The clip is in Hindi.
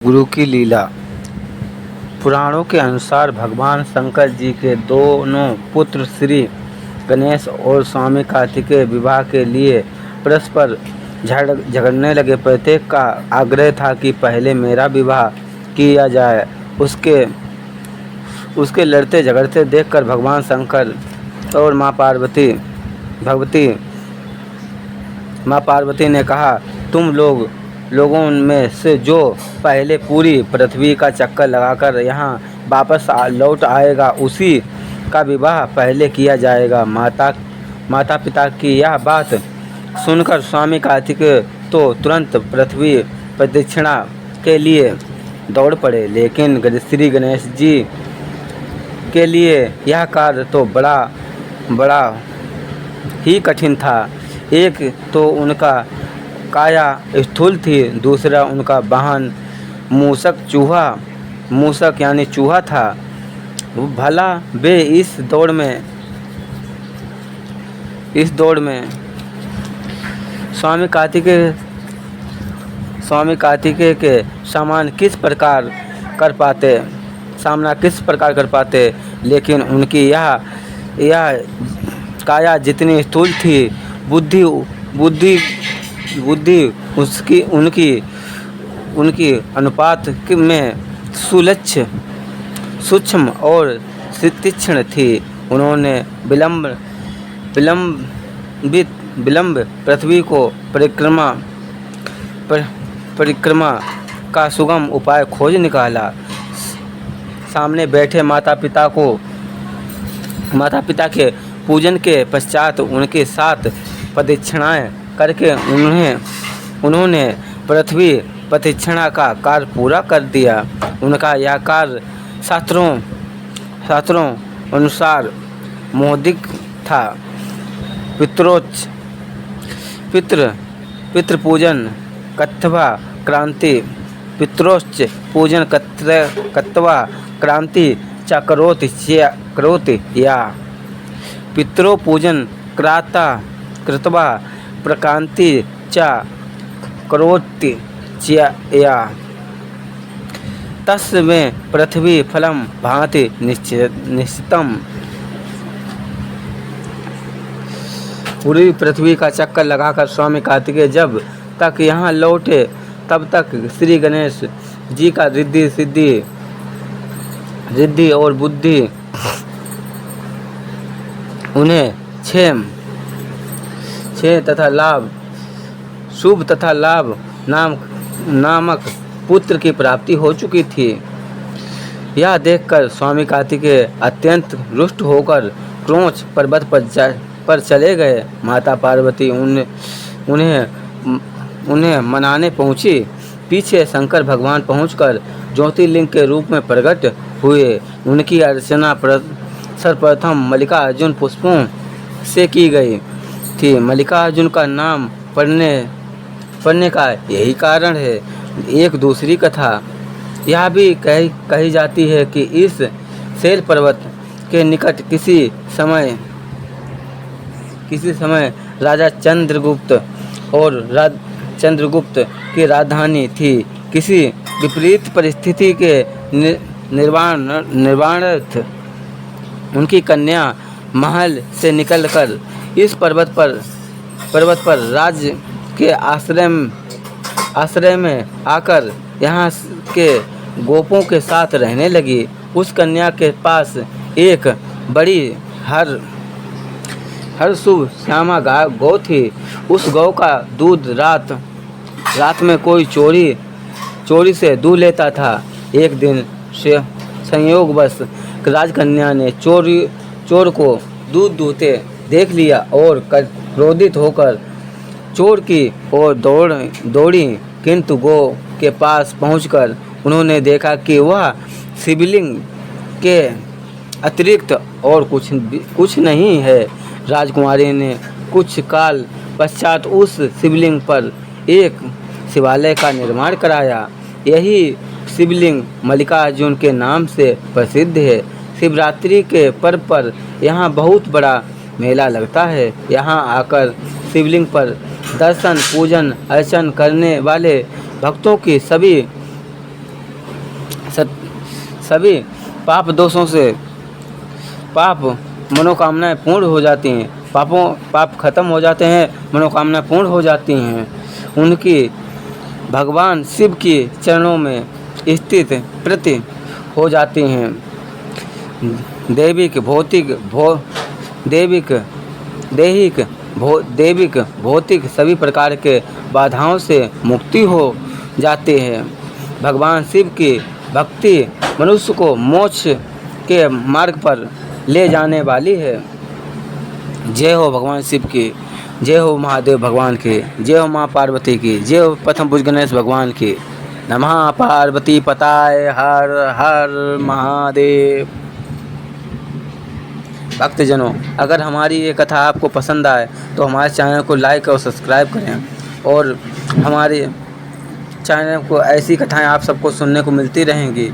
गुरु की लीला। पुराणों के अनुसार भगवान शंकर जी के दोनों पुत्र श्री गणेश और स्वामी कार्तिकेय विवाह के लिए परस्पर झगड़ने लगे। प्रत्येक का आग्रह था कि पहले मेरा विवाह किया जाए। उसके लड़ते झगड़ते देखकर भगवान शंकर और माँ पार्वती ने कहा, तुम लोगों में से जो पहले पूरी पृथ्वी का चक्कर लगाकर यहाँ वापस लौट आएगा उसी का विवाह पहले किया जाएगा। माता पिता की यह बात सुनकर स्वामी कार्तिकेय तो तुरंत पृथ्वी प्रदक्षिणा के लिए दौड़ पड़े, लेकिन श्री गणेश जी के लिए यह कार्य तो बड़ा ही कठिन था। एक तो उनका काया स्थूल थी, दूसरा उनका वाहन मूषक यानी चूहा था। भला वे इस दौड़ में स्वामी कार्तिकेय के सामना किस प्रकार कर पाते, लेकिन उनकी यह काया जितनी स्थूल थी, बुद्धि उनकी अनुपात में सूक्ष्म और तीक्ष्ण थी। उन्होंने विलंब पृथ्वी को परिक्रमा का सुगम उपाय खोज निकाला। सामने बैठे माता पिता के पूजन के पश्चात उनके साथ प्रदक्षिणाएं करके उन्होंने पृथ्वी प्रदक्षिणा का कार्य पूरा कर दिया। उनका यह कार्य शास्त्रों अनुसार मौलिक था। पितृपूजन कत्वा क्रांति च करोति या पितृपूजन कृत्वा प्रक्रांति च करोति या तस्मै पृथ्वी फलं भाति निश्चितम्। पूरी पृथ्वी का चक्कर लगाकर स्वामी कार्तिकेय जब तक यहाँ लौटे तब तक श्री गणेश जी का रिद्धि और बुद्धि उन्हें क्षय तथा लाभ, शुभ तथा लाभ नामक पुत्र की प्राप्ति हो चुकी थी। यह देखकर स्वामी कार्तिकेय अत्यंत रुष्ट होकर क्रोंच पर्वत पर चले गए। माता पार्वती उन्हें मनाने पहुंची। पीछे शंकर भगवान पहुंचकर ज्योतिर्लिंग के रूप में प्रकट हुए। उनकी अर्चना सर्वप्रथम मल्लिकार्जुन पुष्पों से की गई थी। मल्लिकार्जुन का नाम पड़ने का यही कारण है। एक दूसरी कथा यह भी कही जाती है कि इस शैल पर्वत के निकट किसी समय राजा चंद्रगुप्त की राजधानी थी। किसी विपरीत परिस्थिति के निर्वाणार्थ उनकी कन्या महल से निकलकर इस पर्वत पर राज्य के आश्रय में आकर यहाँ के गोपों के साथ रहने लगी। उस कन्या के पास एक बड़ी हर शुभ श्यामा गौ थी। उस गौ का दूध रात में कोई चोरी से दूध लेता था। एक दिन संयोगवश राजकन्या ने चोर को दूध दूहते देख लिया और क्रोधित होकर चोर की ओर दौड़ी, किंतु गौ के पास पहुंचकर उन्होंने देखा कि वह शिवलिंग के अतिरिक्त और कुछ नहीं है। राजकुमारी ने कुछ काल पश्चात उस शिवलिंग पर एक शिवालय का निर्माण कराया। यही शिवलिंग मल्लिकार्जुन के नाम से प्रसिद्ध है। शिवरात्रि के पर्व पर यहाँ बहुत बड़ा मेला लगता है। यहाँ आकर शिवलिंग पर दर्शन पूजन अर्चन करने वाले भक्तों की सभी पाप दोषों से पाप मनोकामनाएं पूर्ण हो जाती हैं। पाप खत्म हो जाते हैं, मनोकामनाएं पूर्ण हो जाती हैं। उनकी भगवान शिव के चरणों में स्थित प्रति हो जाती हैं। दैविक भौतिक सभी प्रकार के बाधाओं से मुक्ति हो जाती है। भगवान शिव की भक्ति मनुष्य को मोक्ष के मार्ग पर ले जाने वाली है। जय हो भगवान शिव की, जय हो महादेव भगवान की, जय हो माँ पार्वती की, जय हो प्रथम भुज गणेश भगवान की। नमः पार्वती पताय हर हर महादेव। भक्तजनों, अगर हमारी ये कथा आपको पसंद आए तो हमारे चैनल को लाइक और सब्सक्राइब करें और हमारे चैनल को ऐसी कथाएं आप सबको सुनने को मिलती रहेंगी।